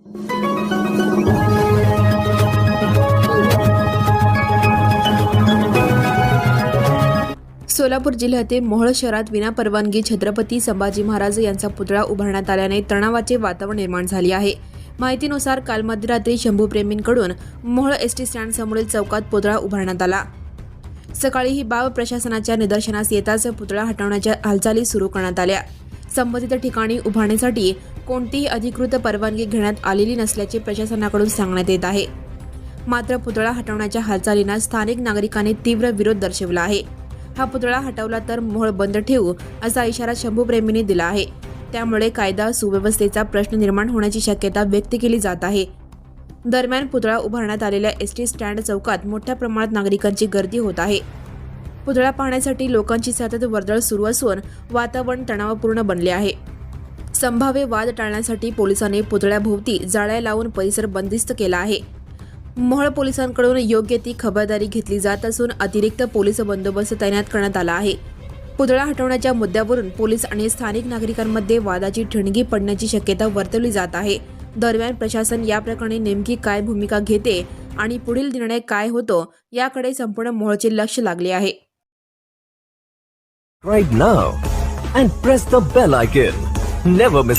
सोलापूर जिल्ह्यातील मोहोळ शहरात विनापरवानगी छत्रपती संभाजी महाराज यांचा पुतळा उभारण्यात आल्याने तणावाचे वातावरण निर्माण झाले आहे। माहितीनुसार काल मध्यरात्री शंभूप्रेमींकडून मोहोळ एसटी स्टँड समोरील चौकात पुतळा उभारण्यात आला। सकाळी ही बाब प्रशासनाच्या निदर्शनास येताच पुतळा हटवण्याच्या हालचाली सुरू करण्यात आल्या। संबंधित ठिकाणी उभारण्यासाठी कोणतीही अधिकृत परवानगी घेण्यात आलेली नसल्याचे प्रशासनाकडून सांगण्यात येत आहे। मात्र पुतळा हटवण्याच्या हालचालींना स्थानिक नागरिकांनी तीव्र विरोध दर्शवला आहे। हा पुतळा हटवला तर मोहोळ बंद ठेवू असा इशारा शंभूप्रेमींनी दिला आहे। त्यामुळे कायदा सुव्यवस्थेचा प्रश्न निर्माण होण्याची शक्यता व्यक्त केली जात आहे। दरम्यान पुतळा उभारण्यात आलेल्या एसटी स्टँड चौकात मोठ्या प्रमाणात नागरिकांची गर्दी होत आहे। पुतळा पाहण्यासाठी लोकांची सतत वर्दळ सुरू असून वातावरण तणावपूर्ण बनले आहे। संभाव्य वाद टाळण्यासाठी पोलिसांनी पुतळ्याभोवती जाळ्या लावून परिसर बंदिस्त केला आहे। मोहोळ पोलिसांकडून योग्य ती खबरदारी घेतली जात असून अतिरिक्त पोलीस बंदोबस्त तैनात करण्यात आला आहे। पुतळा हटवण्याच्या मुद्द्यावरून पोलीस आणि स्थानिक नागरिकांमध्ये वादाची ठिणगी पडण्याची शक्यता वर्तवली जात आहे। दरम्यान प्रशासन या प्रकरणी नेमकी काय भूमिका घेते आणि पुढील निर्णय काय होतो याकडे संपूर्ण मोहोळचे लक्ष लागले आहे। Right now and press the bell icon. Never miss an